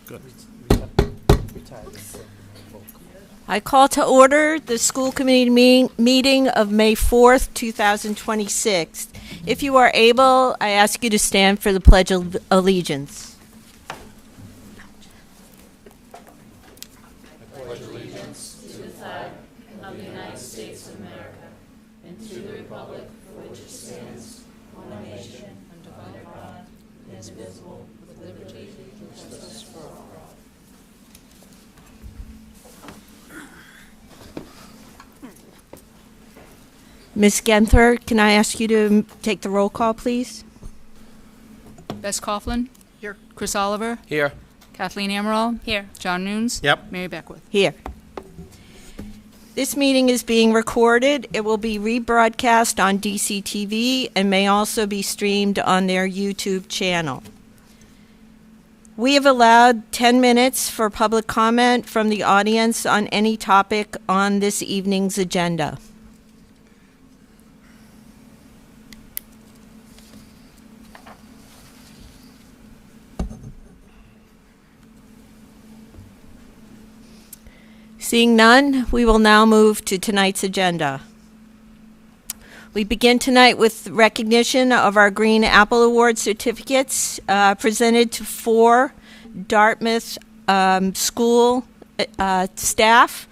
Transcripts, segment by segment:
Good. I call to order the school committee meeting of May 4th, 2026. If you are able, I ask you to stand for the Pledge of Allegiance. I pledge allegiance to the flag of the United States of America and to the republic for which it stands, one nation, under God, indivisible, with liberty and justice for all. Ms. Genther, can I ask you to take the roll call, please? Bess Coughlin. Here. Chris Oliver. Here. Kathleen Amaral. Here. John Nunes. Yep. Mary Beckwith. Here. This meeting is being recorded. It will be rebroadcast on DCTV and may also be streamed on their YouTube channel. We have allowed 10 minutes for public comment from the audience on any topic on this evening's agenda. Seeing none, we will now move to tonight's agenda. We begin tonight with recognition of our Green Apple Award certificates presented to 4 Dartmouth School staff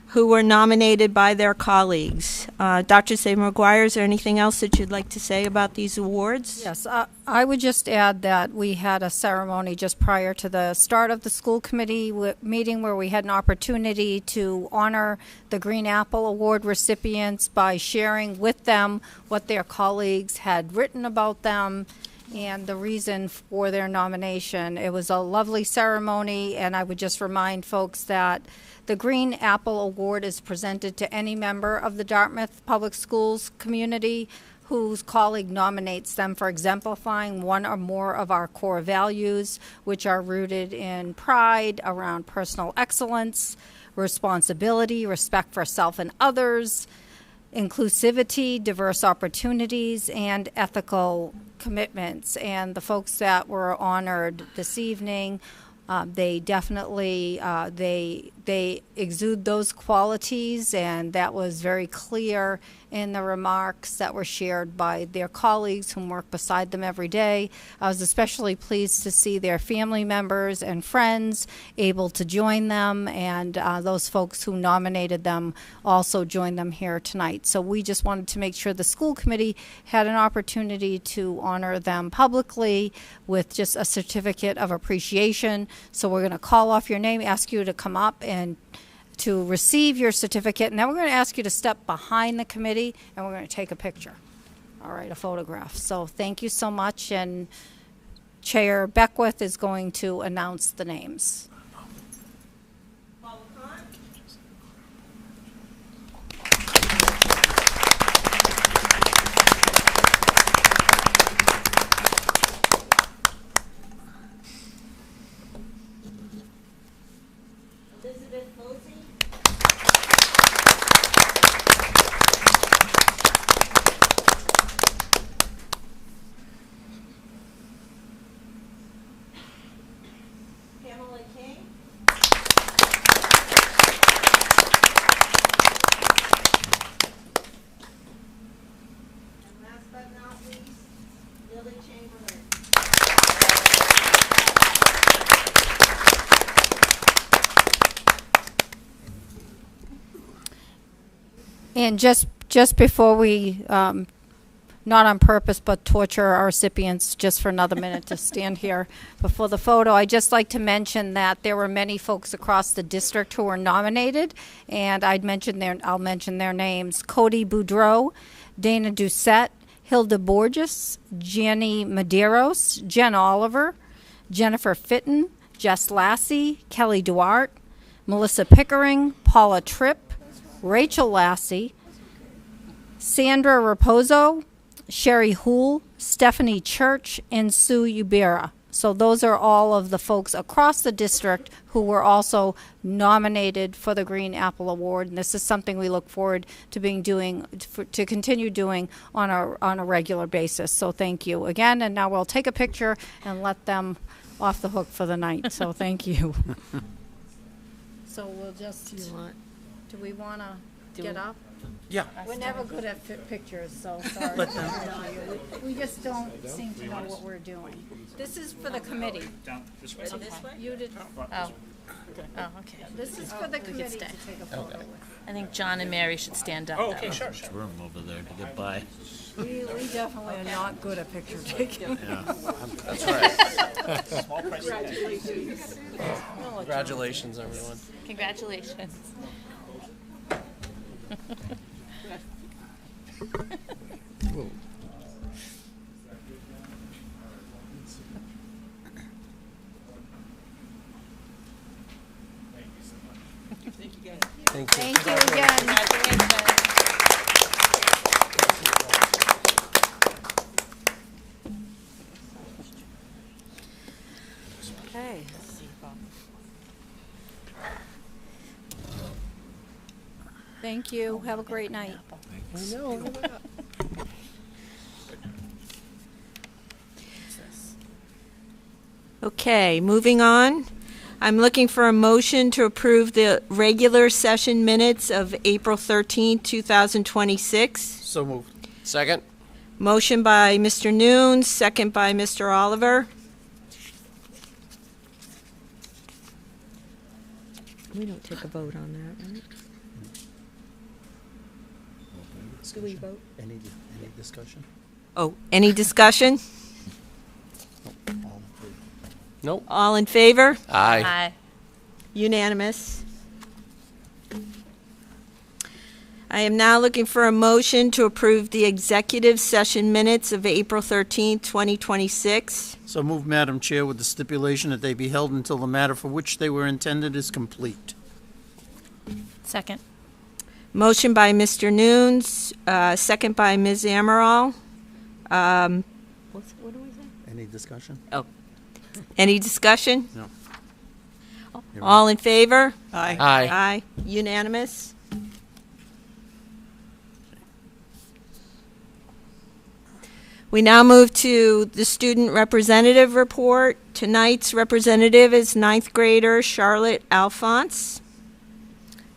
who were nominated by their colleagues. Dr. Seymour-Guire, is there anything else that you'd like to say about these awards? Yes, I would just add that we had a ceremony just prior to the start of the school committee meeting where we had an opportunity to honor the Green Apple Award recipients by sharing with them what their colleagues had written about them and the reason for their nomination. It was a lovely ceremony, and I would just remind folks that the Green Apple Award is presented to any member of the Dartmouth Public Schools community whose colleague nominates them for exemplifying one or more of our core values, which are rooted in pride around personal excellence, responsibility, respect for self and others, inclusivity, diverse opportunities, and ethical commitments. And the folks that were honored this evening, they definitely they exude those qualities, and that was very clear in the remarks that were shared by their colleagues who work beside them every day. I was especially pleased to see their family members and friends able to join them, and those folks who nominated them also joined them here tonight. So we just wanted to make sure the school committee had an opportunity to honor them publicly with just a certificate of appreciation. So we're going to call off your name, ask you to come up and to receive your certificate, and then we're going to ask you to step behind the committee and we're going to take a picture. All right, a photograph. So thank you so much, and Chair Beckwith is going to announce the names. And just before we, not on purpose, but torture our recipients just for another minute to stand here before the photo, I'd just like to mention that there were many folks across the district who were nominated, and I'll mention their names: Cody Boudreau, Dana Doucette, Hilda Borges, Jenny Medeiros, Jen Oliver, Jennifer Fitton, Jess Lassie, Kelly Duarte, Melissa Pickering, Paula Tripp, Rachel Lassie, Sandra Raposo, Sherry Houle, Stephanie Church, and Sue Ubera. So those are all of the folks across the district who were also nominated for the Green Apple Award, and this is something we look forward to to continue doing on a regular basis. So thank you again, and now we'll take a picture and let them off the hook for the night. So thank you. So we'll just. Do we want to get up? Yeah. We're never good at pictures, so sorry. We just don't seem to know what we're doing. This is for the committee. You did. Oh, okay. This is for the committee to take a photo with. I think John and Mary should stand up. Okay, sure. room over there to get by. We definitely are not good at picture taking. That's right. Congratulations, everyone. Congratulations. Thank you again. Okay. Thank you. Have a great night. Okay, moving on. I'm looking for a motion to approve the regular session minutes of April 13, 2026. So moved. Second? Motion by Mr. Noon, second by Mr. Oliver. We don't take a vote on that, right? Do we vote? Any discussion? Oh, any discussion? Nope. All in favor? Aye. Hi. Unanimous. I am now looking for a motion to approve the executive session minutes of April 13, 2026. So moved, Madam Chair, with the stipulation that they be held until the matter for which they were intended is complete. Second. Motion by Mr. Nunes, second by Ms. Amaral. What do we say? Any discussion? Any discussion? No. All in favor? Aye. Aye. Aye. Unanimous. We now move to the student representative report. Tonight's representative is ninth grader Charlotte Alphonse.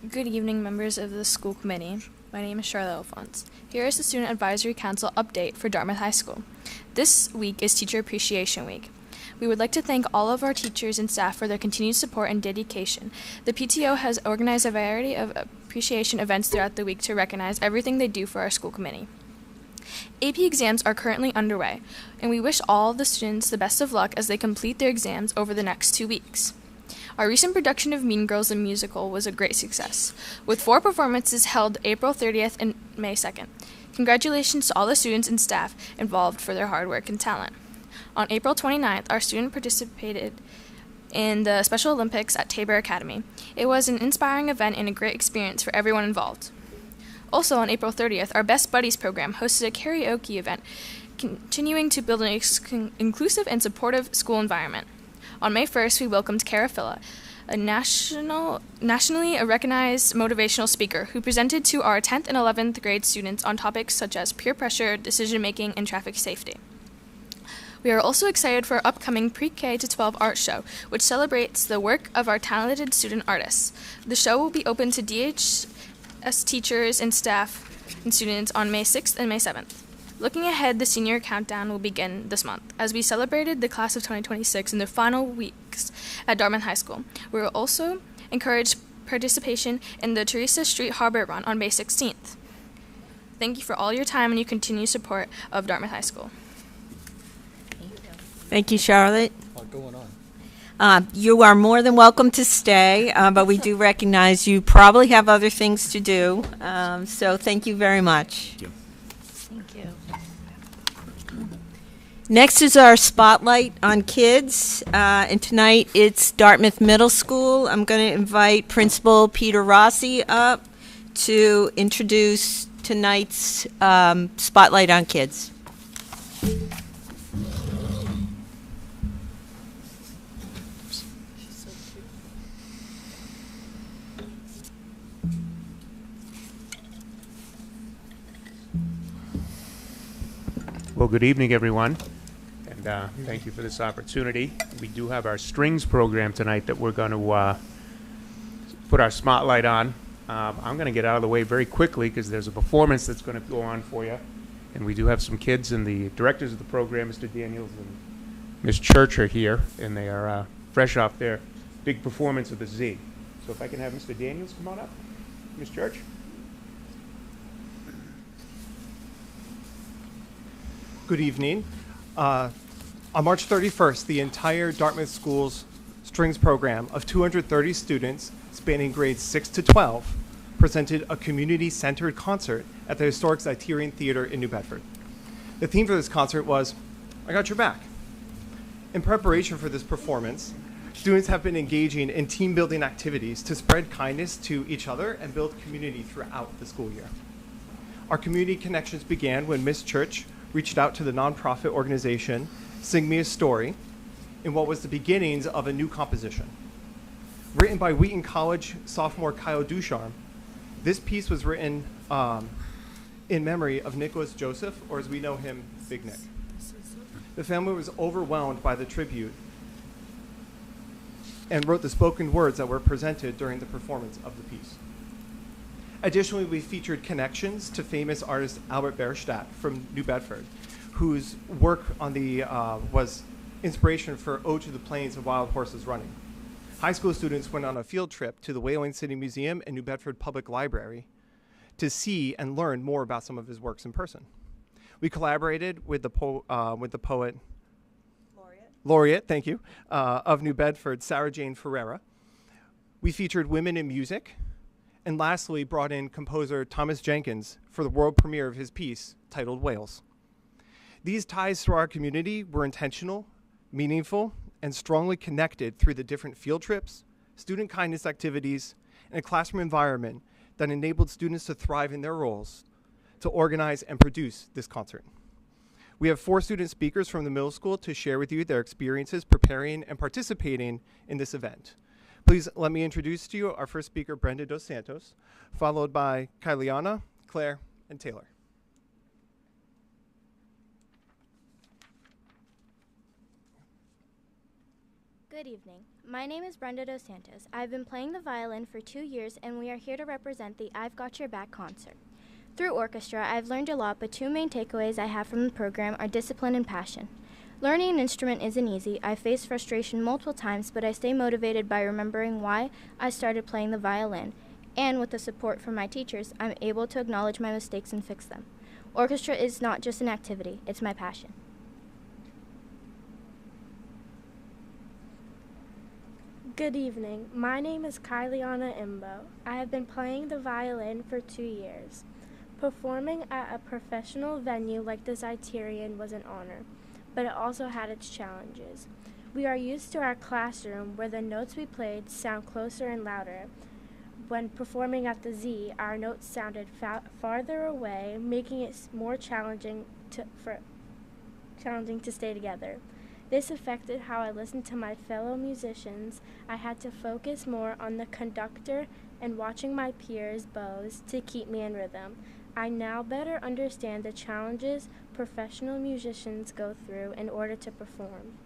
Good evening, members of the school committee. My name is Charlotte Alphonse. Here is the Student Advisory Council update for Dartmouth High School. This week is Teacher Appreciation Week. We would like to thank all of our teachers and staff for their continued support and dedication. The PTO has organized a variety of appreciation events throughout the week to recognize everything they do for our school committee. AP exams are currently underway, and we wish all the students the best of luck as they complete their exams over the next 2 weeks. Our recent production of Mean Girls the Musical was a great success, with 4 performances held April 30th and May 2nd. Congratulations to all the students and staff involved for their hard work and talent. On April 29th, our student participated in the Special Olympics at Tabor Academy. It was an inspiring event and a great experience for everyone involved. Also on April 30th, our Best Buddies program hosted a karaoke event, continuing to build an inclusive and supportive school environment. On May 1st, we welcomed Cara Filla, a nationally recognized motivational speaker who presented to our 10th and 11th grade students on topics such as peer pressure, decision-making, and traffic safety. We are also excited for our upcoming Pre-K to 12 art show, which celebrates the work of our talented student artists. The show will be open to DHS teachers and staff and students on May 6th and May 7th. Looking ahead, the senior countdown will begin this month, as we celebrated the class of 2026 in their final weeks at Dartmouth High School. We will also encourage participation in the Teresa Street Harbor Run on May 16th. Thank you for all your time and your continued support of Dartmouth High School. Thank you, Charlotte. A lot going on. You are more than welcome to stay, but we do recognize you probably have other things to do. So thank you very much. Thank you. Thank you. Next is our spotlight on kids, and tonight it's Dartmouth Middle School. I'm going to invite Principal Peter Rossi up to introduce tonight's spotlight on kids. Well, good evening, everyone, and thank you for this opportunity. We do have our strings program tonight that we're going to put our spotlight on. I'm going to get out of the way very quickly because there's a performance that's going to go on for you, and we do have some kids, and the directors of the program, Mr. Daniels and Ms. Church, are here, and they are fresh off their big performance of the Z. So if I can have Mr. Daniels come on up. Ms. Church. Good evening. On March 31st, the entire Dartmouth School's strings program of 230 students spanning grades 6 to 12 presented a community-centered concert at the historic Zeitirian Theater in New Bedford. The theme for this concert was, I Got Your Back. In preparation for this performance, students have been engaging in team-building activities to spread kindness to each other and build community throughout the school year. Our community connections began when Ms. Church reached out to the nonprofit organization Sing Me a Story in what was the beginnings of a new composition. Written by Wheaton College sophomore Kyle Ducharme, this piece was written in memory of Nicholas Joseph, or as we know him, Big Nick. The family was overwhelmed by the tribute and wrote the spoken words that were presented during the performance of the piece. Additionally, we featured connections to famous artist Albert Bierstadt from New Bedford, whose work on the was inspiration for Ode to the Plains and Wild Horses Running. High school students went on a field trip to the Whaling City Museum and New Bedford Public Library to see and learn more about some of his works in person. We collaborated with the poet laureate, thank you, of New Bedford, Sarah Jane Ferreira. We featured women in music, and lastly brought in composer Thomas Jenkins for the world premiere of his piece titled Whales. These ties to our community were intentional, meaningful, and strongly connected through the different field trips, student kindness activities, and a classroom environment that enabled students to thrive in their roles to organize and produce this concert. We have 4 student speakers from the middle school to share with you their experiences preparing and participating in this event. Please let me introduce to you our first speaker, Brenda Dos Santos, followed by Kyliana, Claire, and Taylor. Good evening. My name is Brenda Dos Santos. I've been playing the violin for 2 years, and we are here to represent the I've Got Your Back concert. Through orchestra, I've learned a lot, but 2 main takeaways I have from the program are discipline and passion. Learning an instrument isn't easy. I faced frustration multiple times, but I stay motivated by remembering why I started playing the violin. And with the support from my teachers, I'm able to acknowledge my mistakes and fix them. Orchestra is not just an activity, it's my passion. Good evening. My name is Kyliana Imbo. I have been playing the violin for 2 years. Performing at a professional venue like the Zeitirian was an honor, but it also had its challenges. We are used to our classroom where the notes we played sound closer and louder. When performing at the Z, our notes sounded farther away, making it more challenging to stay together. This affected how I listened to my fellow musicians. I had to focus more on the conductor and watching my peers' bows to keep me in rhythm. I now better understand the challenges professional musicians go through in order to perform.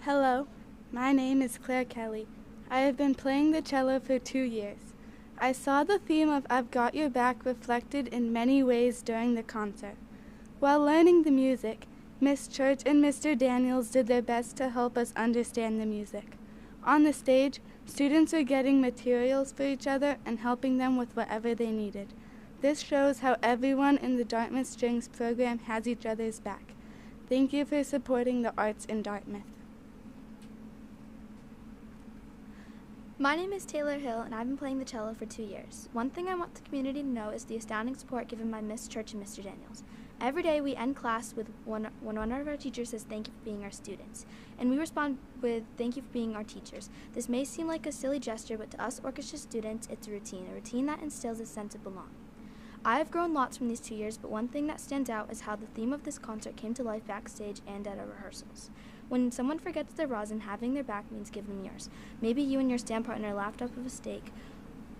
Hello, my name is Claire Kelly. I have been playing the cello for 2 years. I saw the theme of I've Got Your Back reflected in many ways during the concert. While learning the music, Miss Church and Mr. Daniels did their best to help us understand the music. On the stage, students are getting materials for each other and helping them with whatever they needed. This shows how everyone in the Dartmouth Strings program has each other's back. Thank you for supporting the arts in Dartmouth. My name is Taylor Hill, and I've been playing the cello for 2 years. One thing I want the community to know is the astounding support given by Miss Church and Mr. Daniels. Every day we end class with when one of our teachers says thank you for being our students, and we respond with thank you for being our teachers. This may seem like a silly gesture, but to us orchestra students, it's a routine that instills a sense of belonging. I have grown lots from these 2 years, but one thing that stands out is how the theme of this concert came to life backstage and at our rehearsals. When someone forgets their rosin, having their back means give them yours. Maybe you and your stand partner laughed up a mistake,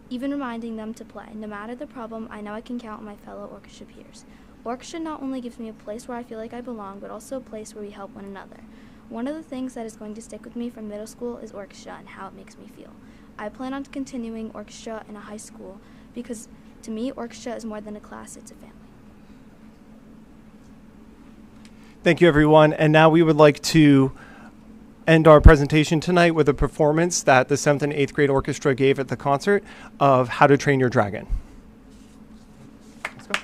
even reminding them to play. No matter the problem, I know I can count on my fellow orchestra peers. Orchestra not only gives me a place where I feel like I belong, but also a place where we help one another. One of the things that is going to stick with me from middle school is orchestra and how it makes me feel. I plan on continuing orchestra in a high school because to me, orchestra is more than a class, it's a family. Thank you, everyone. And now we would like to end our presentation tonight with a performance that the 7th and 8th grade orchestra gave at the concert of How to Train Your Dragon. Let's go.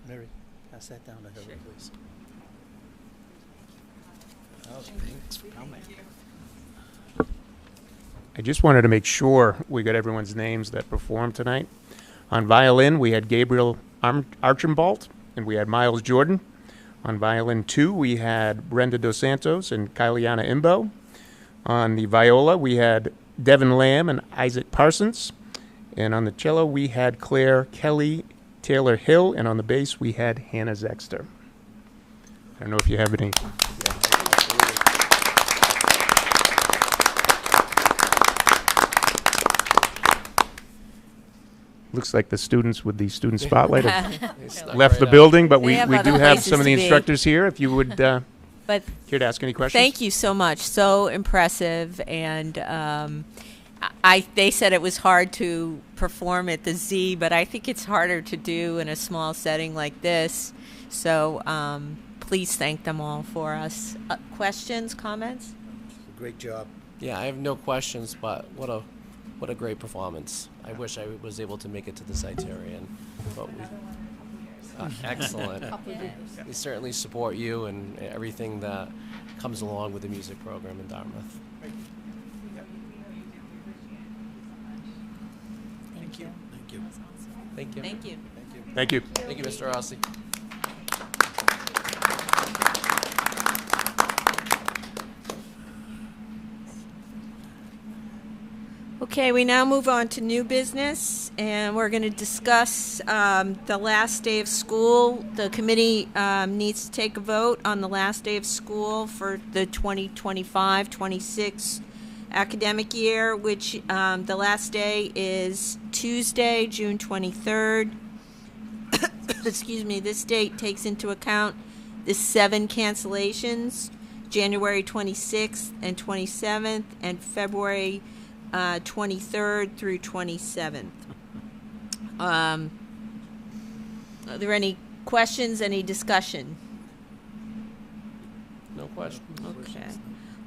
Mary, pass that down to her, please. Oh, thanks for coming. I just wanted to make sure we got everyone's names that performed tonight. On violin, we had Gabriel Archambault, and we had Miles Jordan. On violin 2, we had Brenda Dos Santos and Kyliana Imbo. On the viola, we had Devin Lamb and Isaac Parsons. And on the cello, we had Claire Kelly Taylor Hill, and on the bass, we had Hannah Zexter. I don't know if you have any. Looks like the students with the student spotlight have left the building, but we do have some of the instructors here. If you would but care to ask any questions. Thank you so much. So impressive. And they said it was hard to perform at the Z, but I think it's harder to do in a small setting like this. So please thank them all for us. Questions, comments? Great job. Yeah, I have no questions, but what a great performance. I wish I was able to make it to the Cyterion, but excellent. We certainly support you and everything that comes along with the music program in Dartmouth. Thank you. Thank you. Thank you. Thank you. Thank you. Thank you, Mr. Rossi. Okay, we now move on to new business, and we're going to discuss the last day of school. The committee needs to take a vote on the last day of school for the 2025-26 academic year, which the last day is Tuesday, June 23rd. Excuse me, this date takes into account the 7 cancellations, January 26th and 27th, and February 23rd through 27th. Are there any questions, any discussion? No questions. Okay.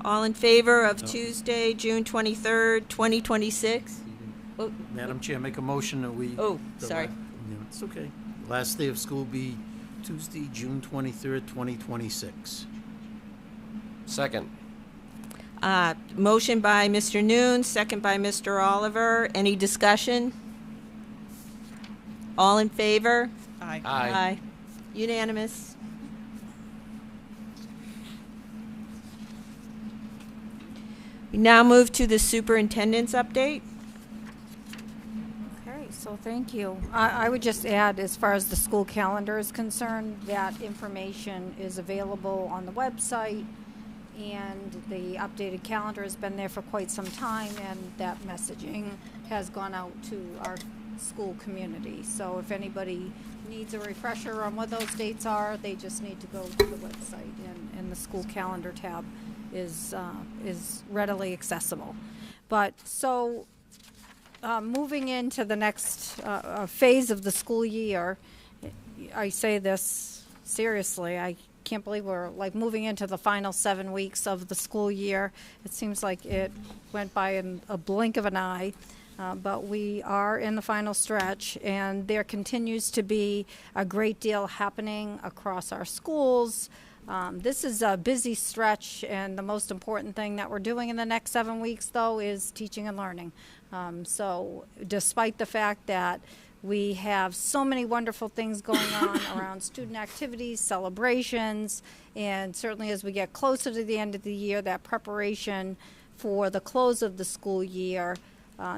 All in favor of Tuesday, June 23rd, 2026? Oh, Madam Chair, make a motion that we... Oh, sorry. Yeah, it's okay. Last day of school be Tuesday, June 23rd, 2026. Second. Motion by Mr. Noon, second by Mr. Oliver. Any discussion? All in favor? Aye. Aye. Unanimous. We now move to the superintendent's update. Okay, so thank you. I would just add, as far as the school calendar is concerned, that information is available on the website, and the updated calendar has been there for quite some time, and that messaging has gone out to our school community. So if anybody needs a refresher on what those dates are, they just need to go to the website, and the school calendar tab is readily accessible. But so moving into the next phase of the school year, I say this seriously, I can't believe we're like moving into the final 7 weeks of the school year. It seems like it went by in a blink of an eye, but we are in the final stretch, and there continues to be a great deal happening across our schools. This is a busy stretch, and the most important thing that we're doing in the next 7 weeks, though, is teaching and learning. So despite the fact that we have so many wonderful things going on around student activities, celebrations, and certainly as we get closer to the end of the year, that preparation for the close of the school year,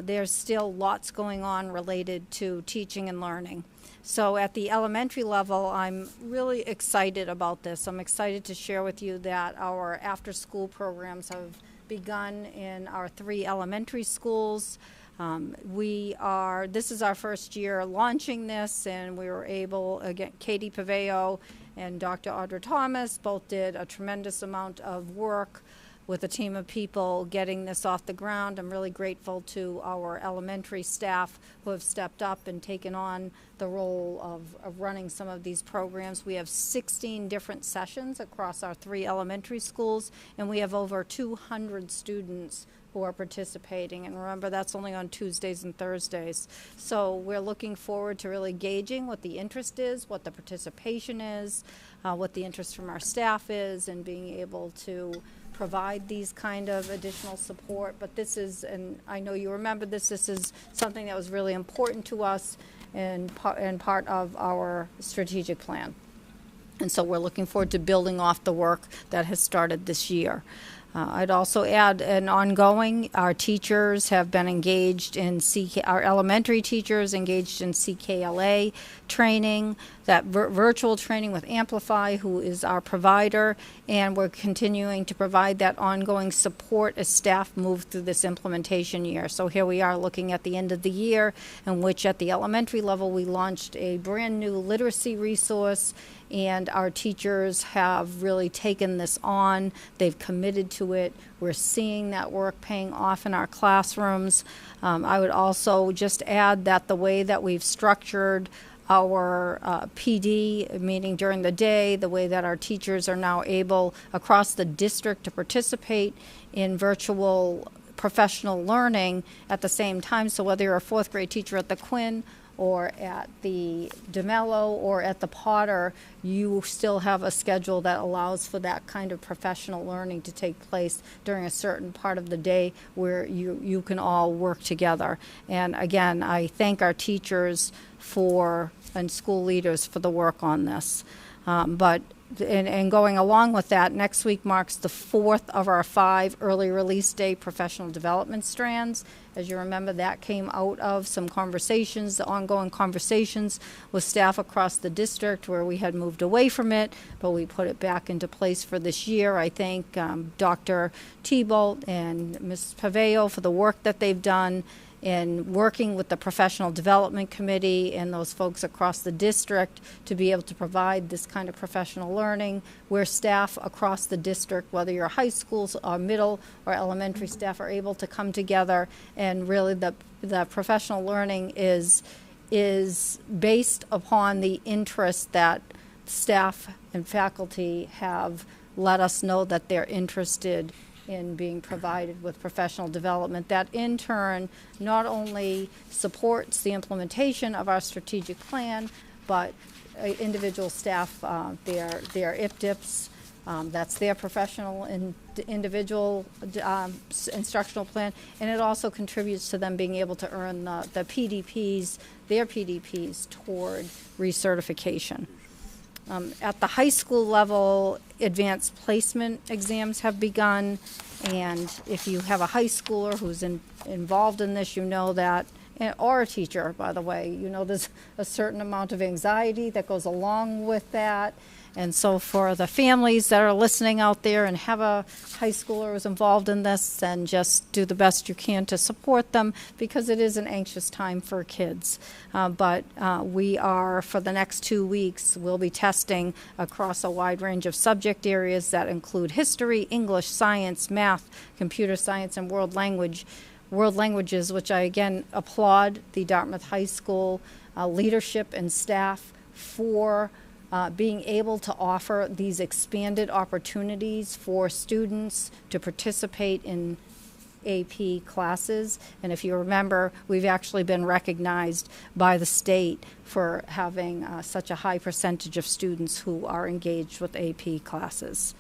there's still lots going on related to teaching and learning. So at the elementary level, I'm really excited about this. I'm excited to share with you that our after-school programs have begun in our 3 elementary schools. This is our first year launching this, and we were able, again, Katie Paveo and Dr. Audra Thomas both did a tremendous amount of work with a team of people getting this off the ground. I'm really grateful to our elementary staff who have stepped up and taken on the role of running some of these programs. We have 16 different sessions across our 3 elementary schools, and we have over 200 students who are participating. And remember, that's only on Tuesdays and Thursdays. So we're looking forward to really gauging what the interest is, what the participation is, what the interest from our staff is, and being able to provide these kind of additional support. But this is, and I know you remember this is something that was really important to us and part of our strategic plan. And so we're looking forward to building off the work that has started this year. I'd also add an ongoing, our teachers have been engaged in our elementary teachers engaged in CKLA training, that virtual training with Amplify, who is our provider, and we're continuing to provide that ongoing support as staff move through this implementation year. So here we are looking at the end of the year, in which at the elementary level we launched a brand new literacy resource, and our teachers have really taken this on. They've committed to it. We're seeing that work paying off in our classrooms. I would also just add that the way that we've structured our PD, meaning during the day, the way that our teachers are now able across the district to participate in virtual professional learning at the same time. So whether you're a fourth grade teacher at the Quinn or at the DeMello or at the Potter, you still have a schedule that allows for that kind of professional learning to take place during a certain part of the day where you can all work together. And again, I thank our teachers and school leaders for the work on this. And going along with that, next week marks the 4th of our 5 early release day professional development strands. As you remember, that came out of some conversations, the ongoing conversations with staff across the district where we had moved away from it, but we put it back into place for this year. I thank Dr. Thibault and Mrs. Paveo for the work that they've done in working with the Professional Development Committee and those folks across the district to be able to provide this kind of professional learning where staff across the district, whether you're high schools or middle or elementary staff, are able to come together. And really the professional learning is based upon the interest that staff and faculty have let us know that they're interested in being provided with professional development. That in turn not only supports the implementation of our strategic plan, but individual staff, their IPDIPs, that's their professional and individual instructional plan, and it also contributes to them being able to earn the PDPs, their PDPs toward recertification. At the high school level, advanced placement exams have begun, and if you have a high schooler who's involved in this, you know that, or a teacher, by the way, you know there's a certain amount of anxiety that goes along with that. And so for the families that are listening out there and have a high schooler who's involved in this, then just do the best you can to support them, because it is an anxious time for kids. But we are, for the next 2 weeks, we'll be testing across a wide range of subject areas that include history, English, science, math, computer science, and world languages, which I again applaud the Dartmouth High School leadership and staff for being able to offer these expanded opportunities for students to participate in AP classes. And if you remember, we've actually been recognized by the state for having such a high percentage of students who are engaged with AP classes.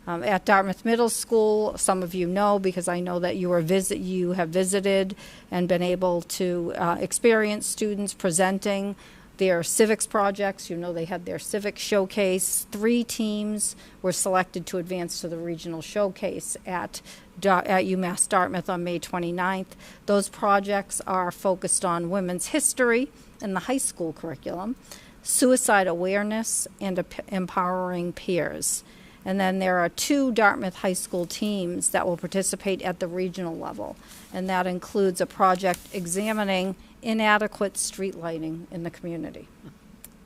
At Dartmouth Middle School, some of you know, because I know that you have visited and been able to experience students presenting their civics projects. You know, they had their civic showcase. 3 teams were selected to advance to the regional showcase at UMass Dartmouth on May 29th. Those projects are focused on women's history in the high school curriculum, suicide awareness, and empowering peers. And then there are 2 Dartmouth High School teams that will participate at the regional level, and that includes a project examining inadequate street lighting in the community.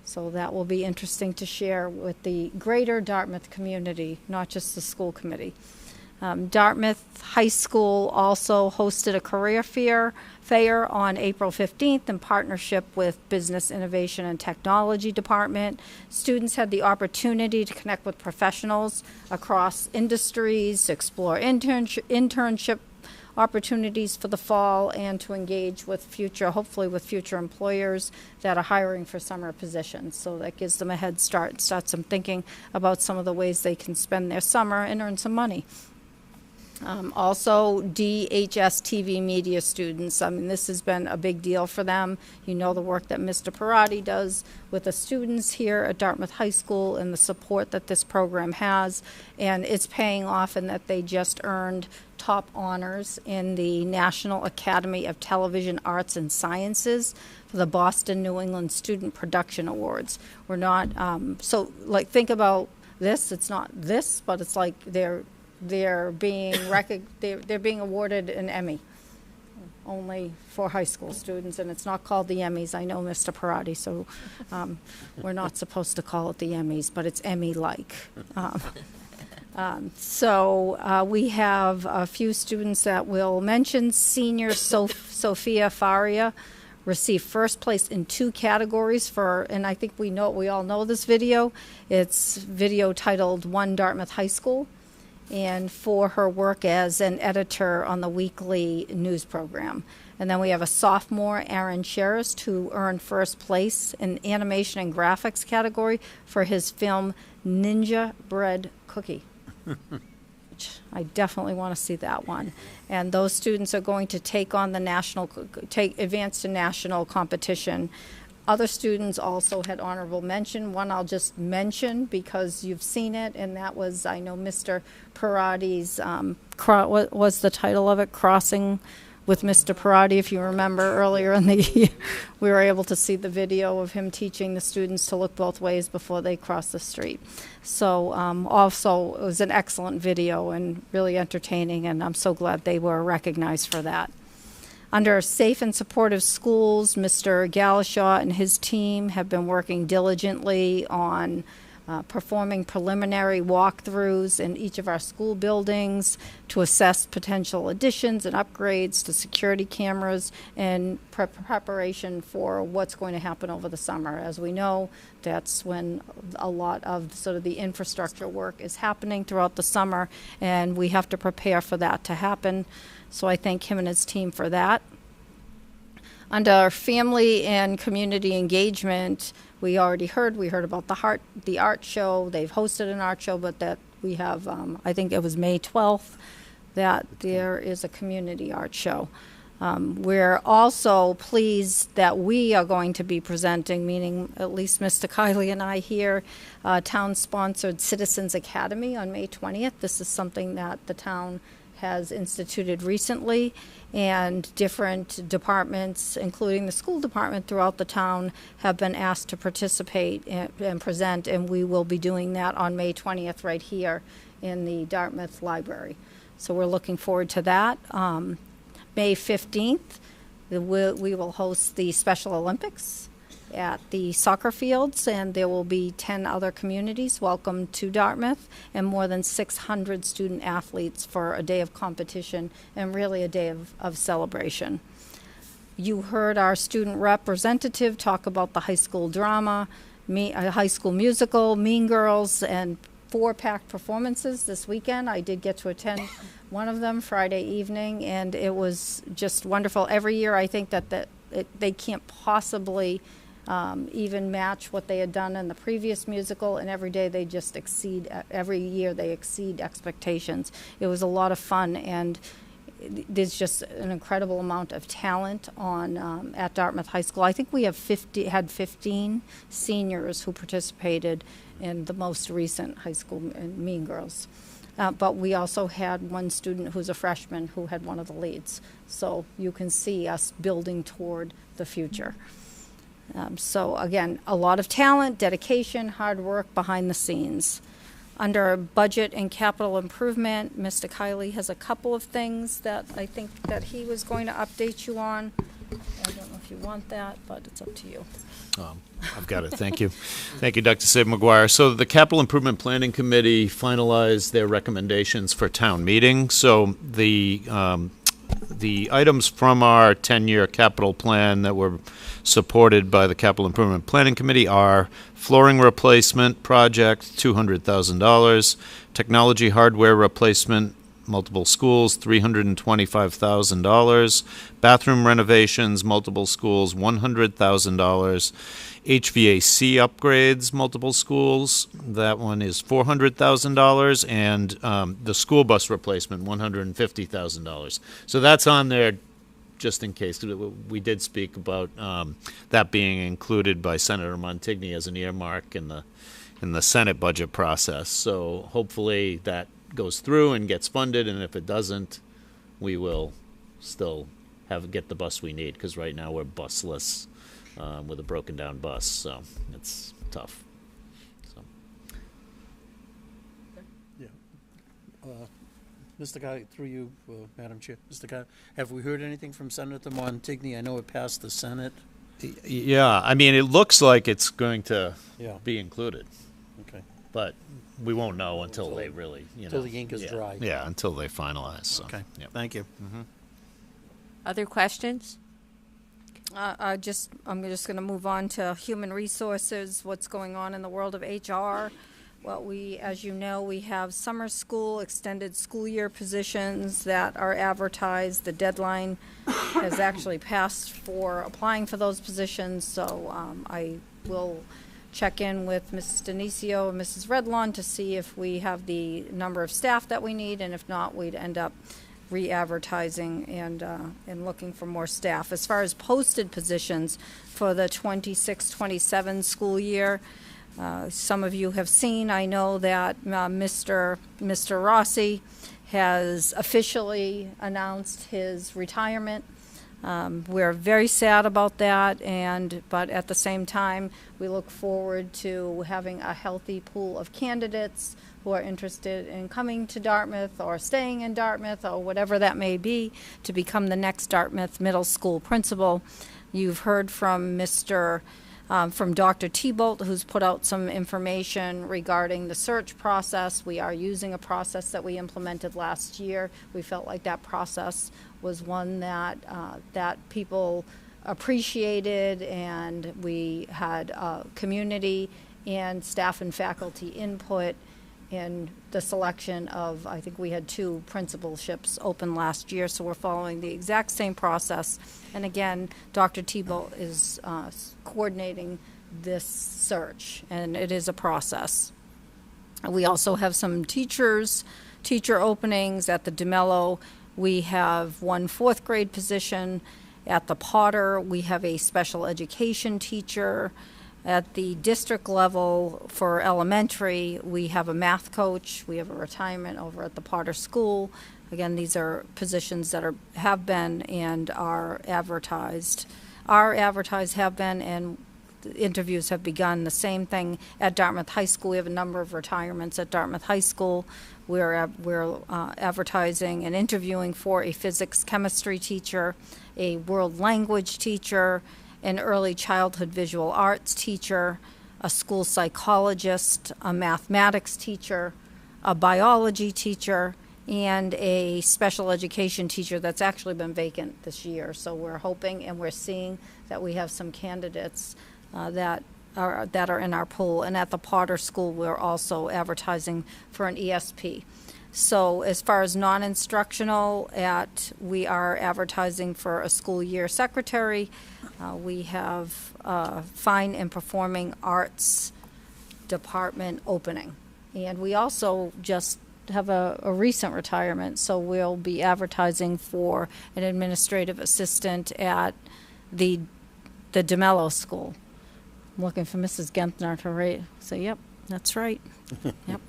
So that will be interesting to share with the greater Dartmouth community, not just the school committee. Dartmouth High School also hosted a career fair on April 15th in partnership with Business Innovation and Technology Department. Students had the opportunity to connect with professionals across industries, explore internship opportunities for the fall, and to engage with hopefully with future employers that are hiring for summer positions. So that gives them a head start, starts them thinking about some of the ways they can spend their summer and earn some money. Also, DHS TV media students. I mean, this has been a big deal for them. You know the work that Mr. Parati does with the students here at Dartmouth High School and the support that this program has. And it's paying off in that they just earned top honors in the National Academy of Television Arts and Sciences for the Boston New England Student Production Awards. We're not, so like think about this, it's not this, but it's like they're being they're being awarded an Emmy only for high school students, and it's not called the Emmys. I know Mr. Parati, so we're not supposed to call it the Emmys, but it's Emmy-like. So we have a few students that will mention. Senior Sophia Faria received first place in 2 categories for, and I think we all know this video. It's video titled One Dartmouth High School, and for her work as an editor on the weekly news program. And then we have a sophomore, Aaron Sherrist, who earned first place in animation and graphics category for his film Ninja Bread Cookie. Which I definitely want to see that one. And those students are going to take on the advance to national competition. Other students also had honorable mention. One I'll just mention because you've seen it, and that was, I know, Mr. Parati's, what was the title of it? Crossing with Mr. Parati, if you remember earlier in the year. We were able to see the video of him teaching the students to look both ways before they cross the street. So also, it was an excellent video and really entertaining, and I'm so glad they were recognized for that. Under Safe and Supportive Schools, Mr. Galashaw and his team have been working diligently on performing preliminary walkthroughs in each of our school buildings to assess potential additions and upgrades to security cameras and preparation for what's going to happen over the summer. As we know, that's when a lot of sort of the infrastructure work is happening throughout the summer, and we have to prepare for that to happen. So I thank him and his team for that. Under family and community engagement, we heard about the art show. They've hosted an art show, but that we have, I think it was May 12th, that there is a community art show. We're also pleased that we are going to be presenting, meaning at least Mr. Kiley and I here, town-sponsored Citizens Academy on May 20th. This is something that the town has instituted recently, and different departments, including the school department throughout the town, have been asked to participate and present, and we will be doing that on May 20th right here in the Dartmouth Library. So we're looking forward to that. May 15th, we will host the Special Olympics at the soccer fields, and there will be 10 other communities welcome to Dartmouth and more than 600 student athletes for a day of competition and really a day of celebration. You heard our student representative talk about the high school drama, high school musical, Mean Girls, and 4 packed performances this weekend. I did get to attend one of them Friday evening, and it was just wonderful. Every year I think that they can't possibly even match what they had done in the previous musical, and every day they just exceed, every year they exceed expectations. It was a lot of fun, and there's just an incredible amount of talent on at Dartmouth High School. I think we have 15 seniors who participated in the most recent high school Mean Girls. But we also had one student who's a freshman who had one of the leads. So you can see us building toward the future. So again, a lot of talent, dedication, hard work behind the scenes. Under budget and capital improvement, Mr. Kiley has a couple of things that I think that he was going to update you on. I don't know if you want that, but it's up to you. I've got it. Thank you. Thank you, Dr. Sid McGuire. So the Capital Improvement Planning Committee finalized their recommendations for town meeting. So the items from our 10-year capital plan that were supported by the Capital Improvement Planning Committee are flooring replacement project, $200,000, technology hardware replacement, multiple schools, $325,000. Bathroom renovations, multiple schools, $100,000. HVAC upgrades, multiple schools, that one is $400,000. And the school bus replacement, $150,000. So that's on there just in case. We did speak about that being included by Senator Montigny as an earmark in the Senate budget process. So hopefully that goes through and gets funded, and if it doesn't, we will still get the bus we need, because right now we're busless with a broken down bus, so it's tough. So. Yeah. Mr. Guy, through you, Madam Chair. Mr. Guy, have we heard anything from Senator Montigny? I know it passed the Senate. Yeah, I mean, it looks like it's going to be included. Okay. But we won't know until they really, until the ink is dry. Yeah, until they finalize. So. Okay. Yep. Thank you. Mm-hmm. Other questions? I'm just going to move on to human resources, what's going on in the world of HR. Well, as you know, we have summer school, extended school year positions that are advertised. The deadline has actually passed for applying for those positions, so I will check in with Mrs. Denicio and Mrs. Redlawn to see if we have the number of staff that we need, and if not, we'd end up re-advertising and looking for more staff. As far as posted positions for the 26-27 school year, some of you have seen, I know that Mr. Rossi has officially announced his retirement. We're very sad about that, but at the same time, we look forward to having a healthy pool of candidates who are interested in coming to Dartmouth or staying in Dartmouth or whatever that may be to become the next Dartmouth Middle School principal. You've heard from from Dr. Thibault, who's put out some information regarding the search process. We are using a process that we implemented last year. We felt like that process was one that people appreciated, and we had community and staff and faculty input in the selection of, I think we had 2 principalships open last year, so we're following the exact same process. And again, Dr. Thibault is coordinating this search, and it is a process. We also have some teacher openings at the DeMello. We have 1 4th grade position. At the Potter, we have a special education teacher. At the district level for elementary, we have a math coach. We have a retirement over at the Potter School. Again, these are positions that have been and are advertised. And interviews have begun. The same thing at Dartmouth High School. We have a number of retirements at Dartmouth High School. We're advertising and interviewing for a physics chemistry teacher, a world language teacher, an early childhood visual arts teacher, a school psychologist, a mathematics teacher, a biology teacher, and a special education teacher that's actually been vacant this year. So we're hoping and we're seeing that we have some candidates that are in our pool. And at the Potter School, we're also advertising for an ESP. So as far as non-instructional, we are advertising for a school year secretary. We have fine and performing arts department opening. And we also just have a recent retirement, so we'll be advertising for an administrative assistant at the DeMello School. I'm looking for Mrs. Gentner to say, yep, that's right. Yep.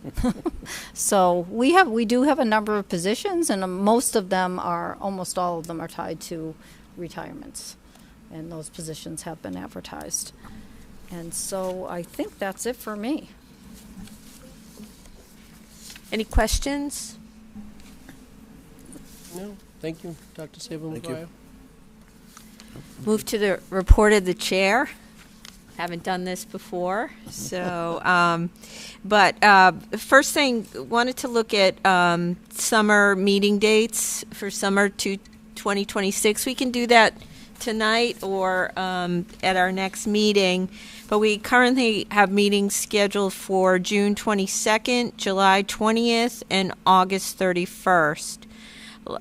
So we do have a number of positions, and almost all of them are tied to retirements, and those positions have been advertised. And so I think that's it for me. Any questions? No. Thank you, Dr. Saban. Thank you. Move to the report of the chair. Haven't done this before, so first thing, wanted to look at summer meeting dates for summer 2026. We can do that tonight or at our next meeting, but But we currently have meetings scheduled for June 22nd, July 20th, and August 31st.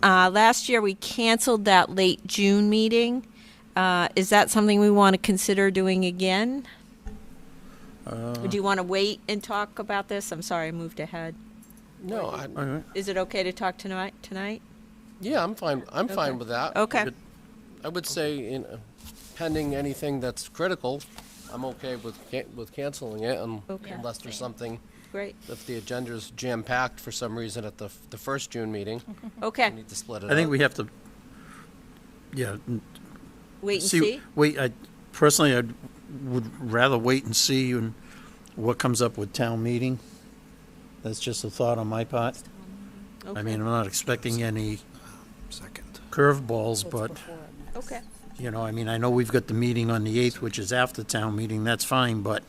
Last year, we canceled that late June meeting. Is that something we want to consider doing again? Or do you want to wait and talk about this? I'm sorry, I moved ahead. No, Is it okay to talk tonight? yeah, I'm fine. I'm fine with that. Okay. I would say, pending anything that's critical, I'm okay with canceling it, Okay. unless there's something. Great. If the agenda's jam-packed for some reason at the first June meeting, Okay. we need to split it I think up. we have to, Wait and see? Wait, personally, I would rather wait and see what comes up with town meeting. That's just a thought on my part. Okay. I mean, I'm not expecting any curveballs, but, Okay. I mean, I know we've got the meeting on the 8th, which is after town meeting, that's fine, but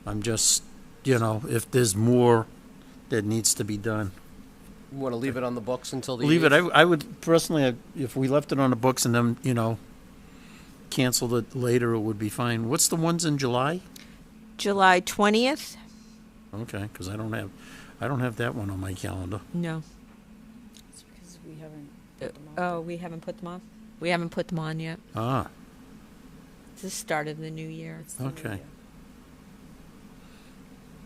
I'm just, if there's more that needs to be done. You want to leave it on the books until the Leave it. 8th? I would personally, if we left it on the books and then, canceled it later, it would be fine. What's the ones in July? July 20th? Okay, because I don't have that one on my calendar. No. It's because we haven't. Oh, we haven't put them on? We haven't put them on yet. Ah, It's the start of the new year. okay.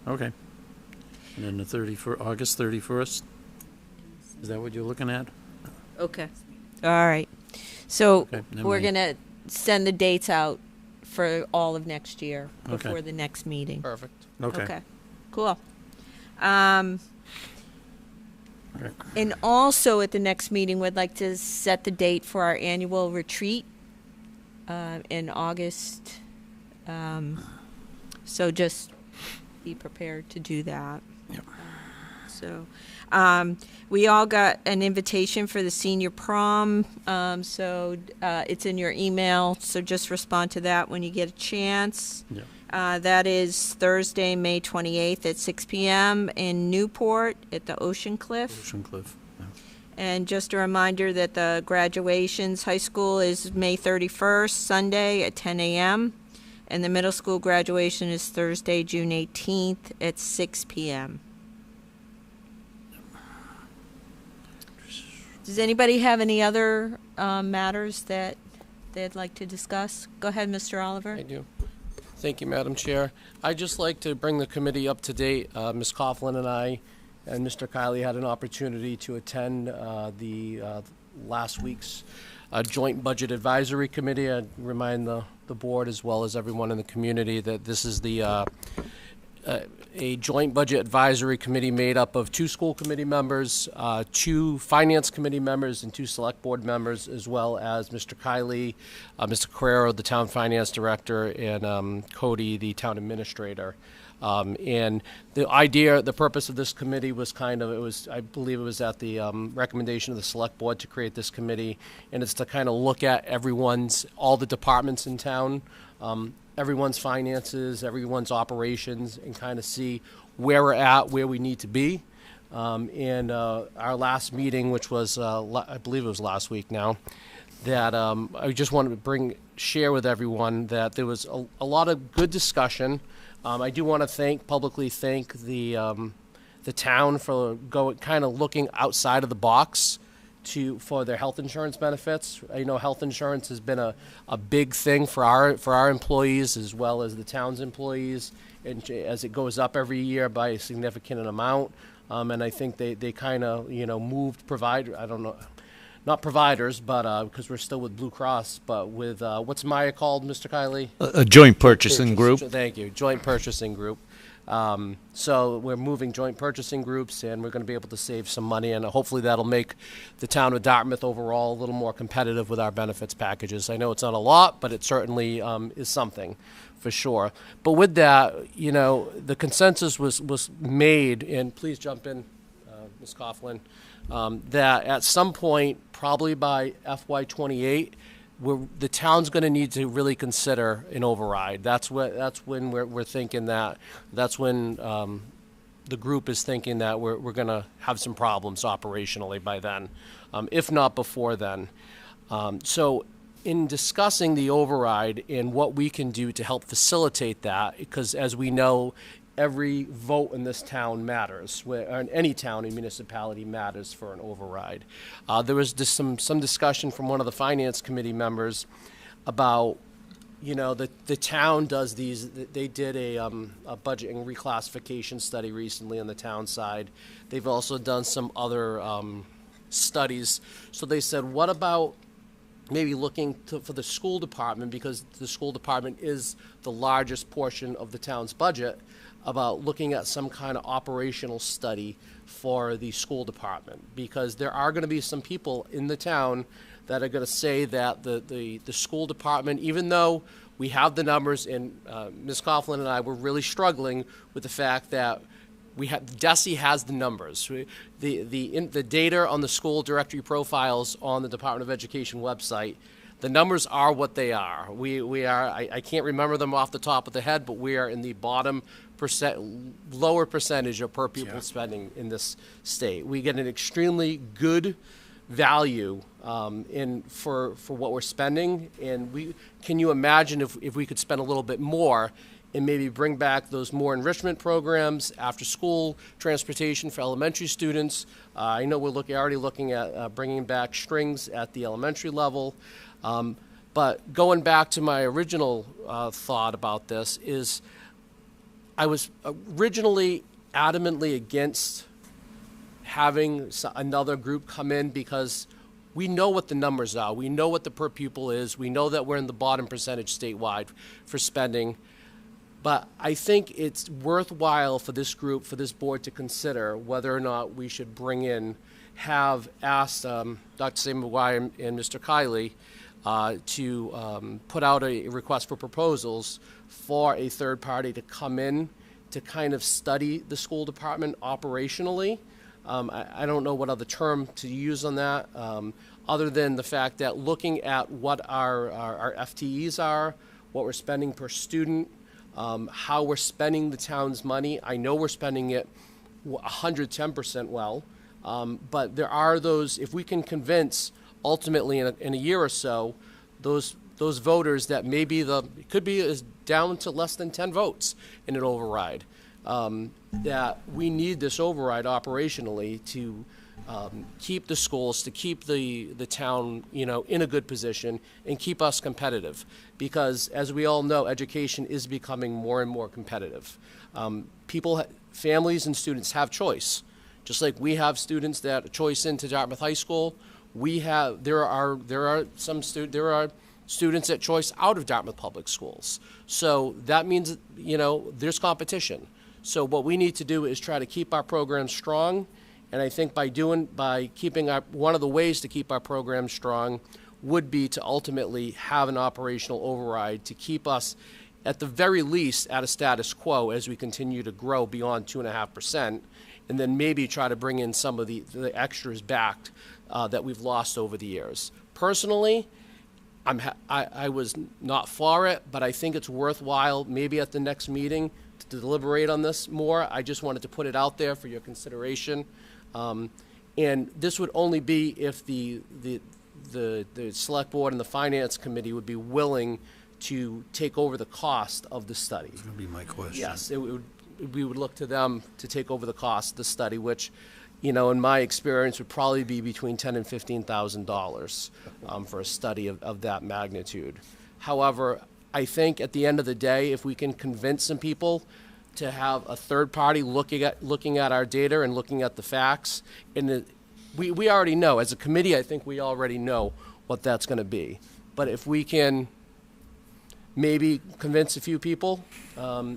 Okay. And then the 31st, August 31st? Is that what you're looking at? Okay. All right. So Okay, never we're mind. going to send the dates out for all of next year Okay. before the next meeting. Perfect. Okay. Cool. Okay. And also at the next meeting, we'd like to set the date for our annual retreat in August. So just be prepared to do that. Yep. So we all got an invitation for the senior prom. So it's in your email. So just respond to that when you get a chance. Yeah. That is Thursday, May 28th at 6 p.m. in Newport at the Ocean Cliff. Ocean Cliff. Yeah. And just a reminder that the graduations, high school is May 31st, Sunday at 10 a.m. And the middle school graduation is Thursday, June 18th at 6 p.m. Does anybody have any other matters that they'd like to discuss? Go ahead, Mr. Oliver. I do. Thank you, Madam Chair. I'd just like to bring the committee up to date. Ms. Coughlin and I and Mr. Kiley had an opportunity to attend the last week's Joint Budget Advisory Committee. I'd remind the board as well as everyone in the community that this is a joint budget advisory committee made up of 2 school committee members, 2 finance committee members, and 2 select board members, as well as Mr. Kiley, Mr. Carrero, the town finance director, and Cody, the town administrator. And the purpose of this committee was I believe it was at the recommendation of the select board to create this committee, and it's to kind of look at all the departments in town, everyone's finances, everyone's operations, and kind of see where we're at, where we need to be. And our last meeting, which was, I believe it was last week now, that I just wanted to share with everyone that there was a lot of good discussion. I do want to publicly thank the town for kind of looking outside of the box for their health insurance benefits. I know health insurance has been a big thing for our employees as well as the town's employees, and as it goes up every year by a significant amount. And I think they kind of moved provider. I don't know. Not providers, but because we're still with Blue Cross, but with what's Maya called, Mr. Kiley? A joint purchasing group. Thank you, joint purchasing group. So we're moving joint purchasing groups, and we're going to be able to save some money, and hopefully that'll make the town of Dartmouth overall a little more competitive with our benefits packages. I know it's not a lot, but it certainly is something, for sure. But with that, the consensus was made, and please jump in, Ms. Coughlin, that at some point, probably by FY28, the town's going to need to really consider an override. That's when we're thinking that. That's when the group is thinking that we're going to have some problems operationally by then, if not before then. So in discussing the override and what we can do to help facilitate that, because as we know, every vote in this town matters, or in any town and municipality matters for an override. There was just some discussion from one of the finance committee members about, you know, the town does these, they did a budgeting reclassification study recently on the town side. They've also done some other studies. So they said, what about maybe looking for the school department, because the school department is the largest portion of the town's budget, about looking at some kind of operational study for the school department, because there are going to be some people in the town that are going to say that the school department, even though we have the numbers, and Ms. Coughlin and I were really struggling with the fact that DESE has the numbers. The data on the school directory profiles on the Department of Education website, the numbers are what they are. We are, I can't remember them off the top of the head, but we are in the bottom lower percentage of per pupil spending in this state. We get an extremely good value for what we're spending, and can you imagine if we could spend a little bit more and maybe bring back those more enrichment programs, after school transportation for elementary students. I know we're already looking at bringing back strings at the elementary level. But going back to my original thought about this is, I was originally adamantly against having another group come in, because we know what the numbers are. We know what the per pupil is. We know that we're in the bottom percentage statewide for spending. But I think it's worthwhile for this group, for this board to consider whether or not we should have asked Dr. Saban McGuire and Mr. Kiley to put out a request for proposals for a third party to come in to kind of study the school department operationally. I don't know what other term to use on that, other than the fact that looking at what our FTEs are, what we're spending per student, how we're spending the town's money. I know we're spending it 110% well, but there are those, if we can convince ultimately in a year or so, those voters that maybe it could be is down to less than 10 votes in an override, that we need this override operationally to keep the schools, to keep the town, in a good position and keep us competitive. Because as we all know, education is becoming more and more competitive. Families and students have choice. Just like we have students that choice into Dartmouth High School, there are students that choice out of Dartmouth Public Schools. So that means, there's competition. So what we need to do is try to keep our programs strong. And I think by keeping one of the ways to keep our programs strong would be to ultimately have an operational override to keep us at the very least at a status quo as we continue to grow beyond 2.5%, and then maybe try to bring in some of the extras back that we've lost over the years. Personally, I was not for it, but I think it's worthwhile maybe at the next meeting to deliberate on this more. I just wanted to put it out there for your consideration. And this would only be if the select board and the finance committee would be willing to take over the cost of the study. That would be my question. Yes, we would look to them to take over the cost of the study, which, in my experience, would probably be between $10,000 and $15,000 for a study of that magnitude. However, I think at the end of the day, if we can convince some people to have a third party looking at our data and looking at the facts, and we already know, as a committee, I think we already know what that's going to be. But if we can maybe convince a few people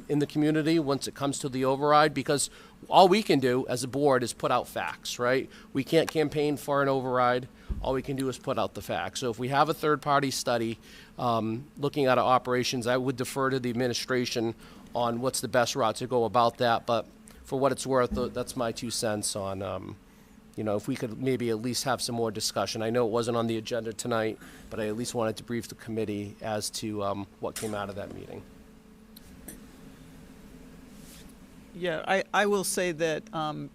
in the community once it comes to the override, because all we can do as a board is put out facts, right? We can't campaign for an override. All we can do is put out the facts. So if we have a third-party study looking at our operations, I would defer to the administration on what's the best route to go about that. But for what it's worth, that's my 2 cents on, if we could maybe at least have some more discussion. I know it wasn't on the agenda tonight, but I at least wanted to brief the committee as to what came out of that meeting. Yeah, I will say that,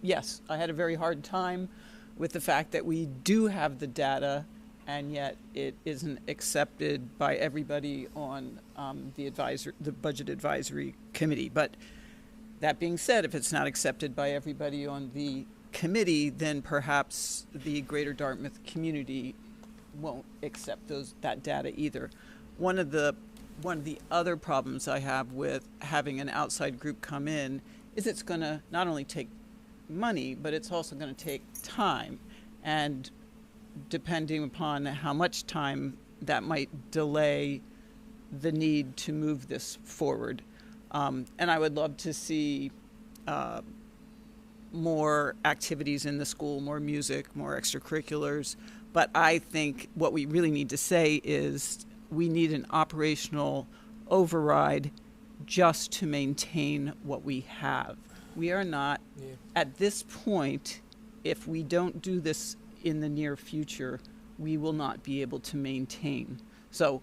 yes, I had a very hard time with the fact that we do have the data and yet it isn't accepted by everybody on the Budget Advisory Committee. But that being said, if it's not accepted by everybody on the committee, then perhaps the greater Dartmouth community won't accept that data either. One of the other problems I have with having an outside group come in is it's going to not only take money, but it's also going to take time. And depending upon how much time, that might delay the need to move this forward. And I would love to see more activities in the school, more music, more extracurriculars. But I think what we really need to say is we need an operational override just to maintain what we have. We are not, at this point, if we don't do this in the near future, we will not be able to maintain. So,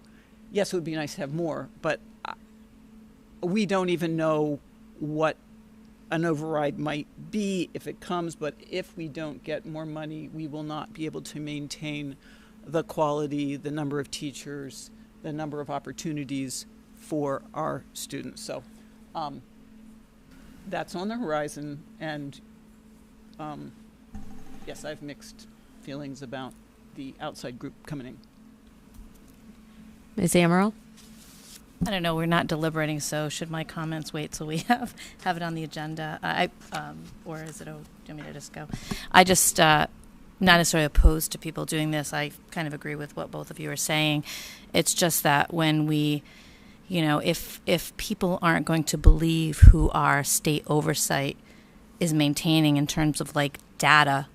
yes, it would be nice to have more, but we don't even know what an override might be if it comes, but if we don't get more money, we will not be able to maintain the quality, the number of teachers, the number of opportunities for our students. So that's on the horizon, and yes, I have mixed feelings about the outside group coming in. Ms. Amaral? I don't know, we're not deliberating, so should my comments wait till we have it on the agenda? Or is it, do you want me to just go? I just, not necessarily opposed to people doing this. I kind of agree with what both of you are saying. It's just that when we, if people aren't going to believe who our state oversight is maintaining in terms of like data,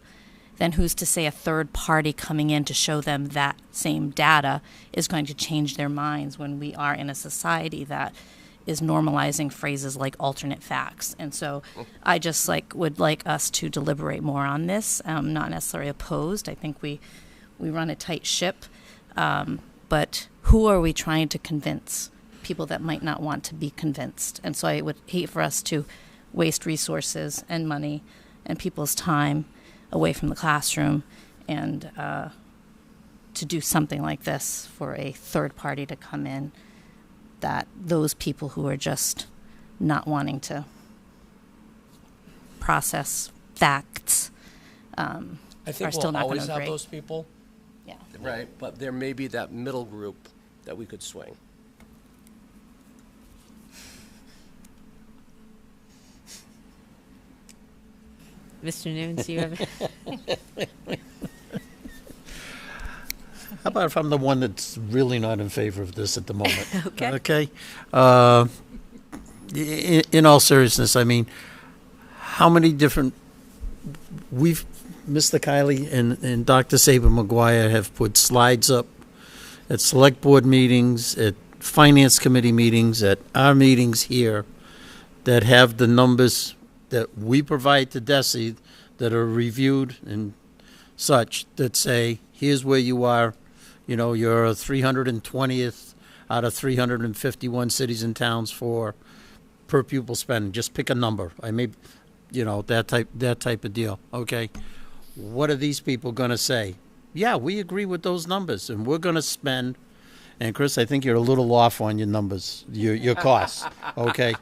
then who's to say a third party coming in to show them that same data is going to change their minds when we are in a society that is normalizing phrases like alternate facts. And so I just would like us to deliberate more on this. Not necessarily opposed. I think we run a tight ship. But who are we trying to convince? People that might not want to be convinced. And so I would hate for us to waste resources and money and people's time away from the classroom and to do something like this for a third party to come in, that those people who are just not wanting to process facts I think are still we'll not going always to have agree. those people. Yeah. Right, but there may be that middle group that we could swing. Mr. Nunes, you have... How about if I'm the one that's really not in favor of this at the moment? Okay. Okay. In all seriousness, I mean, how many different... Mr. Kiley and Dr. Saber Maguire have put slides up at select board meetings, at finance committee meetings, at our meetings here, that have the numbers that we provide to DESE that are reviewed and such, that say, here's where you are, you're 320th out of 351 cities and towns for per pupil spending. Just pick a number. I may, that type of deal. Okay. What are these people going to say? Yeah, we agree with those numbers, and we're going to spend. And Chris, I think you're a little off on your numbers, your costs. Okay.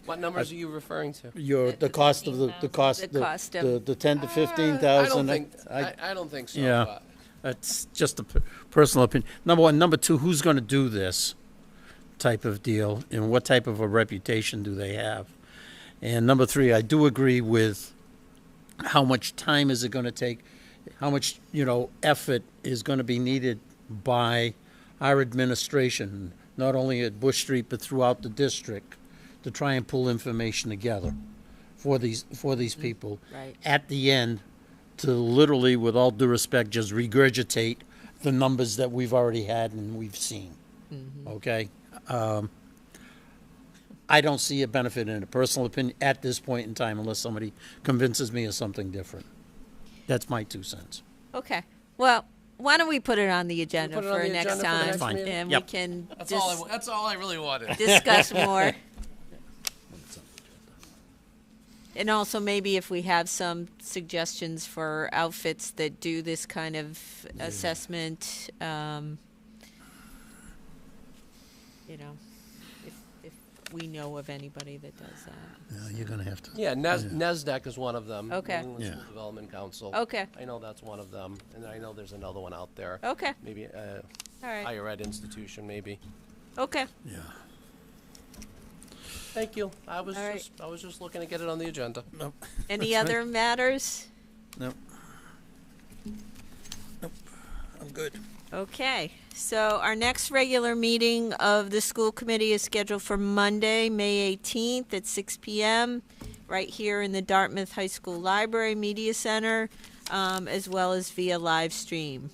What numbers are you referring to? The cost of the 10 to 15,000. I don't think so. Yeah, but. That's just a personal opinion. Number one, number two, who's going to do this type of deal, and what type of a reputation do they have? And number three, I do agree with how much time is it going to take, how much effort is going to be needed by our administration, not only at Bush Street but throughout the district, to try and pull information together for these people. Right. At the end, to literally, with all due respect, just regurgitate the numbers that we've already had and we've seen. Mm-hmm. Okay? I don't see a benefit in a personal opinion at this point in time unless somebody convinces me of something different. That's my 2 cents. Okay. Well, why don't we put it on the agenda Put it on for the next agenda for the time, next Fine. meeting? and Yep. we can That's all I really wanted. discuss more. And also maybe if we have some suggestions for outfits that do this kind of assessment, you know, if we know of anybody that does that. Yeah, you're gonna have to. Yeah, NESDEC is one of them. Okay. New England Yeah. School Development Council. Okay. I know that's one of them, and I know there's another one out there. Okay. Maybe All right. higher ed institution, maybe. Okay. Yeah. Thank you. I was All right. just looking to get it on the agenda. Nope. Any That's other right. matters? Nope. Nope. I'm good. Okay, so our next regular meeting of the school committee is scheduled for Monday, May 18th at 6 p.m. right here in the Dartmouth High School Library Media Center, as well as via live stream.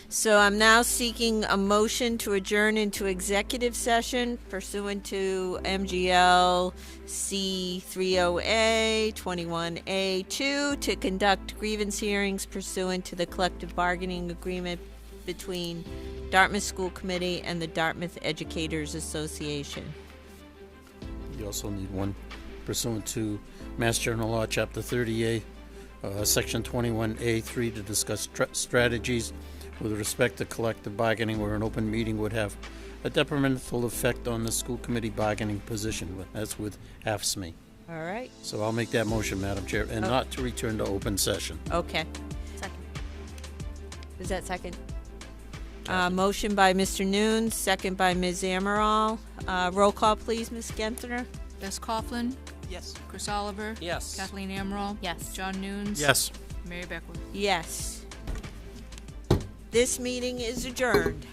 So I'm now seeking a motion to adjourn into executive session pursuant to M.G.L. C30A 21A2 to conduct grievance hearings pursuant to the collective bargaining agreement between Dartmouth School Committee and the Dartmouth Educators Association. You also need one pursuant to Mass General Law, Chapter 30A, Section 21A3 to discuss strategies with respect to collective bargaining where an open meeting would have a detrimental effect on the school committee bargaining position. That's with AFSCME. All right. So I'll make that motion, Madam Chair, and not to return to open session. Okay. Is that second? Motion by Mr. Nunes, second by Ms. Amaral. Roll call, please, Ms. Genther. Bess Coughlin. Yes. Chris Oliver. Yes. Kathleen Amaral. Yes. John Nunes. Yes. Mary Beckwood. Yes. This meeting is adjourned.